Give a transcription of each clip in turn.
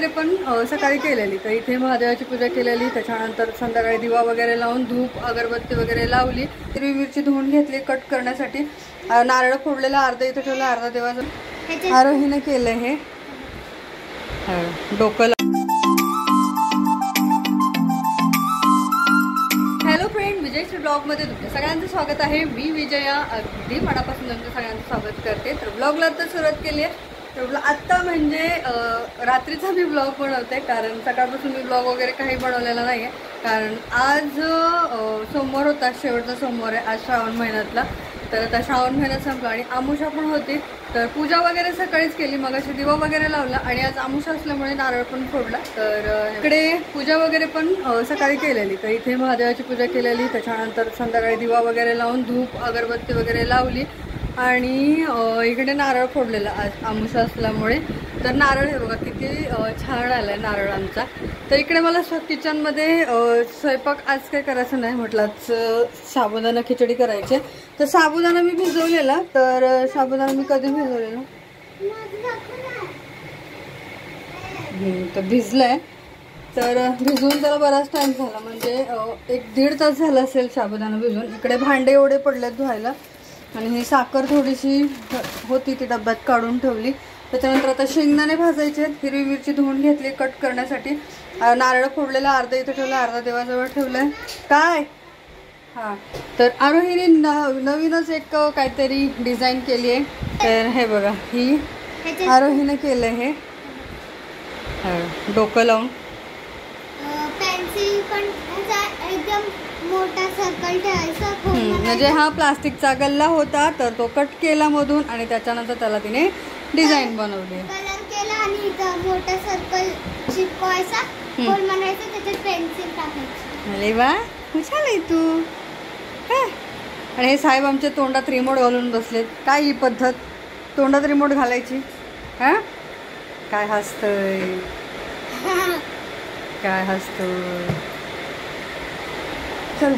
वगैरे पण सकाळी केलेली, तर इथे महादेवाची पूजा केलेली, त्याच्यानंतर संध्याकाळी दिवा वगैरे लावून धूप अगरबत्ती वगैरे लावली, हिरवी मिरची धुवून घेतली कट करण्यासाठी, नारळ फोडलेला अर्धा इथे ठेवला, अर्धा देवाचं आरोहीने केलं हे डोकं. हॅलो फ्रेंड, विजयश्री ब्लॉगमध्ये तुमच्या सगळ्यांचं स्वागत आहे. मी विजया अगदी मनापासून तुमचं सगळ्यांचं स्वागत करते. तर ब्लॉगला तर सुरुवात केली आहे. तर आत्ता म्हणजे रात्रीचा मी ब्लॉग बनवते, कारण सकाळपासून मी ब्लॉग वगैरे काही बनवलेला नाही आहे, कारण आज सोमवार होता, शेवटचा सोमवार आहे आज श्रावण महिन्यातला. तर आता श्रावण महिना संपला आणि आमुषा पण होती, तर पूजा वगैरे सकाळीच केली, मग अशी दिवा वगैरे लावला आणि आज आमुषा असल्यामुळे नारळ पण फोडला. तर इकडे पूजा वगैरे पण सकाळी केलेली, तर इथे महादेवाची पूजा केलेली, त्याच्यानंतर संध्याकाळी दिवा वगैरे लावून धूप अगरबत्ती वगैरे लावली आणि इकडे नारळ फोडलेला आज आमुषा असल्यामुळे. तर नारळ हे बघा किती छान आलाय नारळ आमचा. तर इकडे मला किचनमध्ये स्वयंपाक आज काय करायचं नाही, म्हटलं साबुदाणा खिचडी करायची. तर साबुदाणा मी भिजवलेला, तर साबुदाणा मी कधी भिजवलेला तर भिजलाय, तर भिजवून त्याला बराच टाइम झाला, म्हणजे 1-1.5 तास झाला असेल साबुदाणा भिजून. इकडे भांडे एवढे पडलेत धुवायला आणि ही साखर थोडीशी होती ती डब्यात काढून ठेवली. त्याच्यानंतर आता शेंगदाणे भाजायचे आहेत, हिरवी मिरची धुवून घेतली कट करण्यासाठी, नारळ फोडलेला अर्धा इथे ठेवला, अर्धा देवाजवळ ठेवलाय. काय हां, तर आरोहीने नवीनच एक काहीतरी डिझाईन केली आहे. तर हे बघा, ही आरोहीने केलं हे डोकं लावून पेन्सिल पण एकदम मोठा सर्कल ठेवायचा, म्हणजे हा प्लास्टिकचा गल्ला होता, तर तो कट केला मधून आणि त्याच्यानंतर त्याला तिने डिझाईन बनवली, कलर केला आणि इथं मोठा सर्कल चिपकवायचा, गोल बनायचा, त्याच्यात पेन्सिल टाकायची. अरे वा, हुशार आहे तू. आणि हे साहेब आमचे तोंडात रिमोट घालून बसलेत. काय ही पद्धत तोंडात रिमोट घालायची? हा, काय हसतय, काय हसतोय. चल,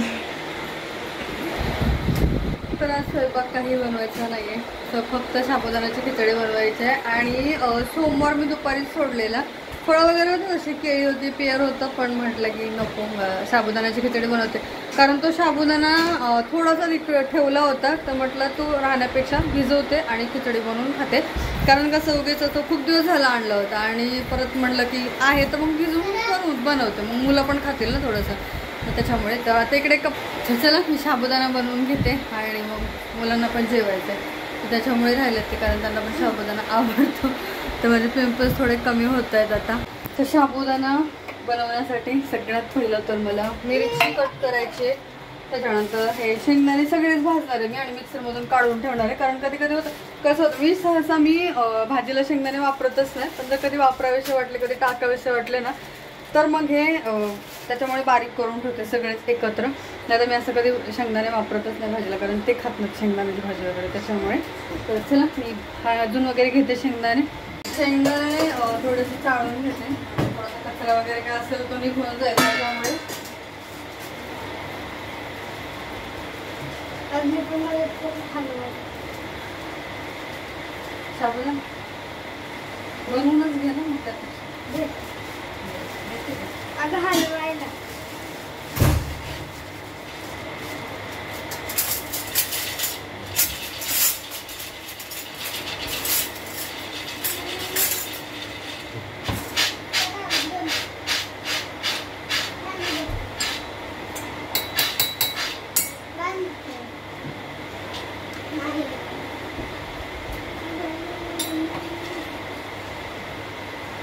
तर आज स्वयंपाक काही बनवायचा नाहीये, तर फक्त साबुदाण्याची खिचडी बनवायची आहे. आणि सोमवार मी दुपारीच सोडलेला, फळं वगैरे होतं, जशी केळी होती, पेयर होतं, पण म्हटलं की नको साबुदाण्याची खिचडी बनवते, कारण तो साबुदाणा थोडासा ठेवला होता, तर म्हटलं तो राहण्यापेक्षा भिजवते आणि खिचडी बनवून खाते. कारण कसं उगीच तो खूप दिवस झाला आणलं होतं आणि परत म्हटलं की आहे तर मग भिजवून बनवते, मग मुलं पण खातील ना थोडंसं, तर त्याच्यामुळे. तर आता इकडे चला मी साबुदाणा बनवून घेते आणि मग मुलांना पण जेवायचं आहे, तर त्याच्यामुळे राहिलेत ते, कारण त्यांना पण साबुदाणा आवडतो. तर माझे पिंपल्स थोडे कमी होत आहेत आता. तर साबुदाणा बनवण्यासाठी सगळ्यात पहिलं तर मला मिरची कट करायची, त्याच्यानंतर हे शेंगदाणे सगळेच भाजणार आहे मी आणि मिक्सरमधून काढून ठेवणार आहे, कारण कधी कधी होतं कसं होतं, सहसा मी भाजीला शेंगदाणे वापरतच नाही, पण जर कधी वापरावेसे वाटले, कधी टाकावेसे वाटले ना, तर मग हे त्याच्यामुळे बारीक करून ठेवते सगळेच एकत्र. नाही तर मी असं कधी शेंगदाणे वापरतच नाही भाजीला, कारण ते खात नाहीत शेंगदाण्याची भाजी वगैरे, त्याच्यामुळे. तर चला मी अजून वगैरे घेते शेंगदाणे थोडेसे चाळून घेते, थोडासा कचरा वगैरे काय असेल तो निघून जाईल, त्याच्यामुळे. साबुदाणा बनवूनच घे ना मग त्यात. अगं हलवायला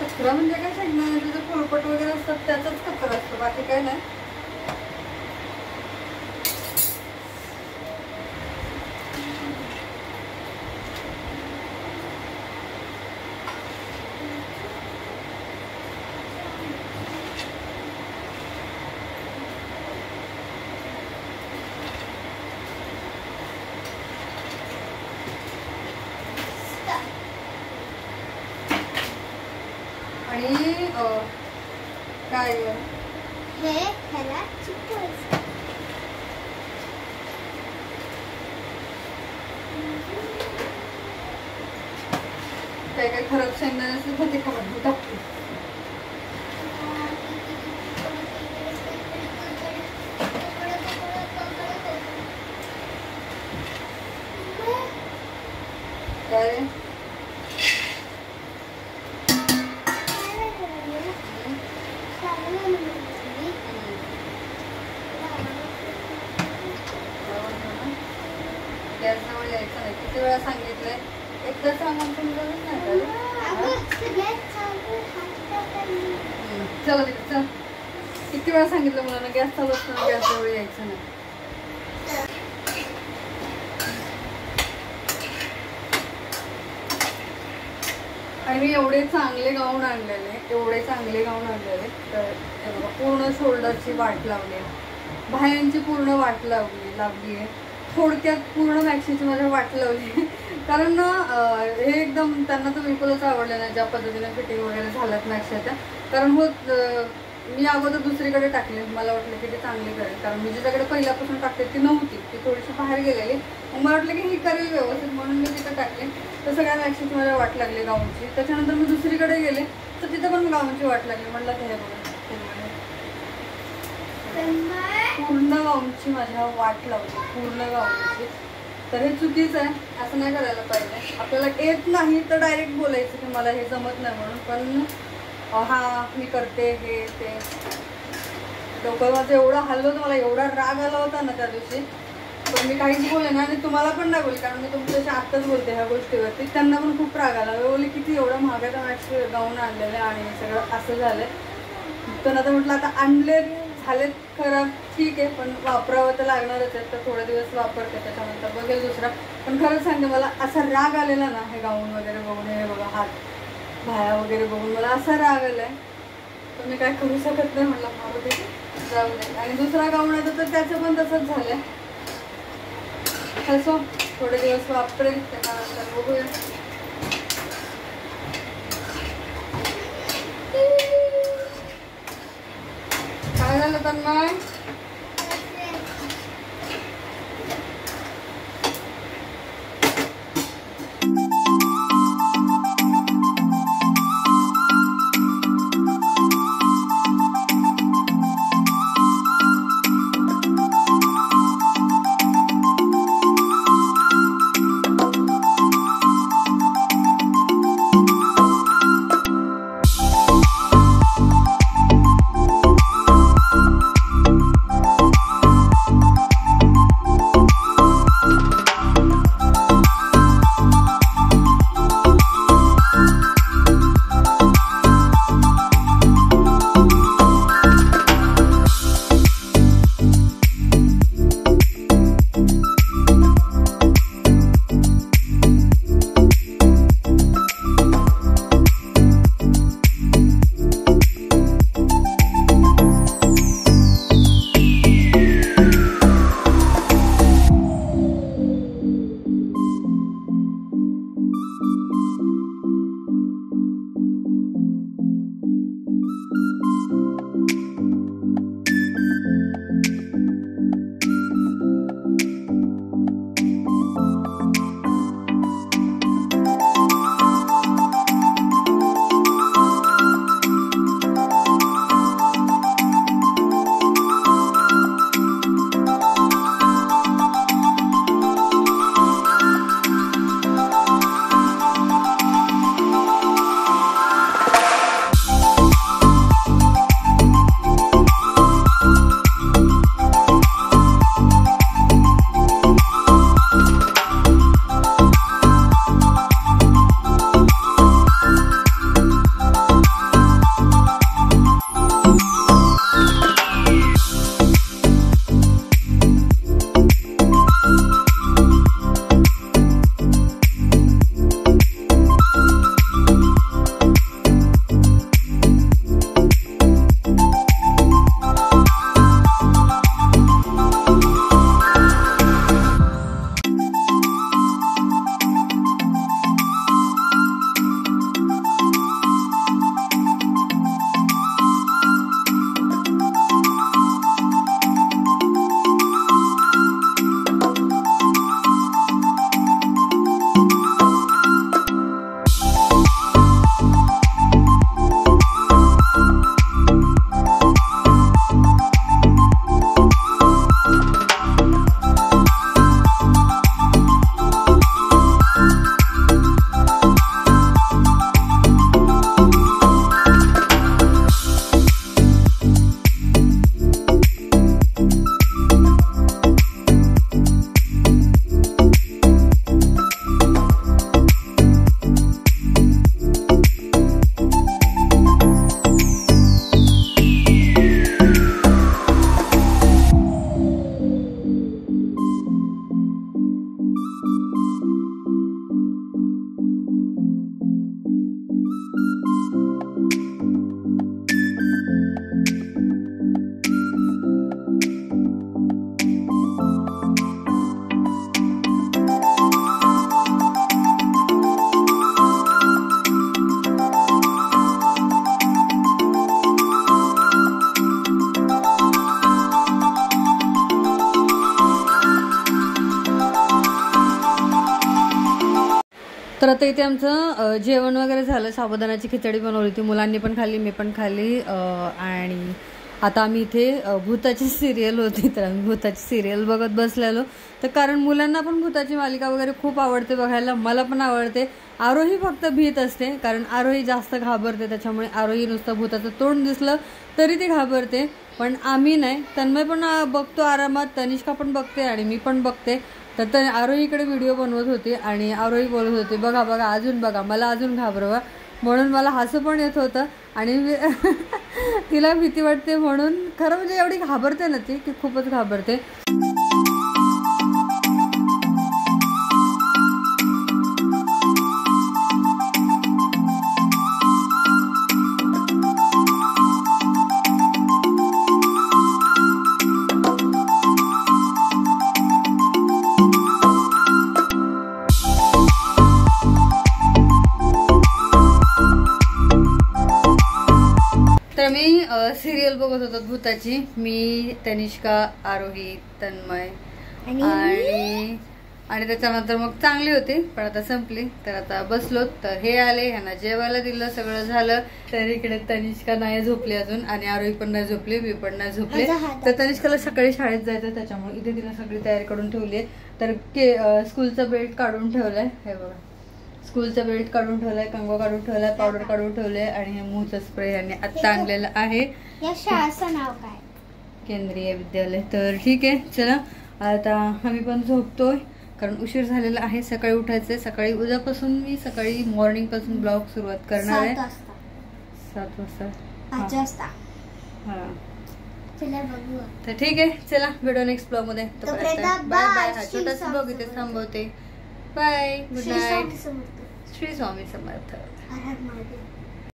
कचरा म्हणजे काय, शेंगदाण्याचे पोळपट वगैरे असतात त्याचाच कचरा असतो, बाकी काय नाही. आणि काय हे ह्याला चिपकायचं. काय काय खराब शेंगदाणे असेल तर ते काढून टाकते. किती वेळा सांगितलंय, एकदा सामान समजतच नाही का रे? चला तिकडे चल. किती वेळा सांगितलं मुलांना गॅस चालू असताना गॅस जवळ यायचं नाही. आणि मी एवढे चांगले गाऊन आणलेले, तर हे बघा, पूर्ण शोल्डरची वाट लावली, बाह्यांची पूर्ण वाट लावली आहे. थोडक्यात पूर्ण मॅक्सीची माझ्या वाट लावली. कारण ना हे एकदम त्यांना तर बिलकुलच आवडलं नाही ज्या पद्धतीने फिटिंग वगैरे झाल्यात मॅक्सीच्या. कारण मी अगोदर दुसरीकडे टाकले, मला वाटलं की ते चांगली करेल. कारण मी जिच्याकडे पहिल्यापासून टाकते ती नव्हती, ती थोडीशी बाहेर गेलेली. मग मला वाटलं की ही करेल व्यवस्थित, म्हणून मी तिथं टाकले. तर सगळ्या मॅक्सीची मला वाट लागली गाऊनची. त्याच्यानंतर मी दुसरीकडे गेले तर तिथं पण गाऊनची वाट लागली. म्हटलं हे बघा, पूर्ण गाऊनची माझ्या वाट लावली, पूर्ण गाऊनची. तर हे चुकीचं आहे, असं नाही करायला पाहिजे. आपल्याला येत नाही तर डायरेक्ट बोलायचं की मला हे जमत नाही म्हणून. पण हा मी करते हे ते, डोकं माझं एवढं हल्लं होतं, मला एवढा राग आला होता ना त्या दिवशी. पण मी काहीच बोले ना, आणि तुम्हाला पण नाही बोलले, कारण मी तुमच्याशी आत्ताच बोलते ह्या गोष्टीवरती. त्यांना पण खूप राग आला. बोलले किती एवढं महागाचा मॅक्स गाऊन आणलेलं आणि सगळं असं झालंय. पण आता म्हटलं आता आणले झालेत खरं ठीक आहे, पण वापरावं तर लागणारच आहे. तर थोडे दिवस वापरते, त्याच्यानंतर बघेल दुसरा. पण खरंच सांगते, मला असा राग आलेला ना हे गाऊन वगैरे बघून, हे बघा हात भाया वगैरे बघून मला असा राग आलाय. तर मी काय करू शकत नाही, म्हटलं मारू दे, जाऊ दे. आणि दुसरा गाऊन आहे तर त्याचं पण तसंच झालंय. असो, थोडे दिवस वापरेल, त्याच्यानंतर बघूया. काय झालं तन्मय? तर आता इथे आमचं जेवण वगैरे झालं. साबुदाण्याची खिचडी बनवली होती, मुलांनी पण खाल्ली, मी पण खाल्ली. आणि आता आम्ही इथे भूताची सिरियल होती, तर आम्ही भूताची सिरियल बघत बसलेलो. तर कारण मुलांना पण भूताची मालिका वगैरे खूप आवडते बघायला, मला पण आवडते. आरोही फक्त भीत असते, कारण आरोही जास्त घाबरते, त्याच्यामुळे आरोही नुसतं भूताचं तोंड दिसलं तरी ती घाबरते. पण आम्ही नाही. तन्मय पण बघतो आरामात, तनिष्का पण बघते आणि मी पण बघते. तर आरोही इकडे व्हिडिओ बनवत होती आणि आरोही बोलत होती, बघा बघा अजून बघा, मला अजून घाबरवा. म्हणून मला हसू पण येत होतं आणि तिला भीती वाटते म्हणून. खरं म्हणजे एवढी घाबरते ना ती, की खूपच घाबरते. तर मी सिरियल बघत होतो भूताची, मी, तनिष्का, आरोही, तन्मय आणि त्याच्यानंतर मग चांगली होती, पण आता संपली. तर आता बसलो. तर हे आले, ह्यांना जेवायला दिलं, सगळं झालं. तर इकडे तनिष्का नाही झोपली अजून आणि आरोही पण नाही झोपली, मी पण नाही झोपले. तर तनिष्काला सकाळी शाळेत जायचं, त्याच्यामुळे इथे तिने सगळी तयारी करून ठेवली आहे. तर स्कूलचा बेल्ट काढून ठेवलाय, हे बघा, स्कूलचा बेल्ट काढून ठेवलाय, कंगवा काढून ठेवलाय, पावडर काढून ठेवले आणि हे मूळचा स्प्रे यांनी आत्ता आणलेला आहे. या शाळेचं नाव काय? केंद्रीय विद्यालय. तर ठीक आहे, चला आता आम्ही पण झोपतोय, कारण उशीर झालेला आहे. सकाळी उठायचंय. सकाळी उद्यापासून मी सकाळी मॉर्निंग पासून ब्लॉग सुरुवात करणार आहे. 7 वाजता 5 वाजता. हा, चला बघू. तर ठीक आहे, चला भेटू नेक्स्ट ब्लॉग मध्ये. Bye bye. हा छोटासा ब्लॉग इथे थांबवते. Bye, good night. Shri Swami समर्थ.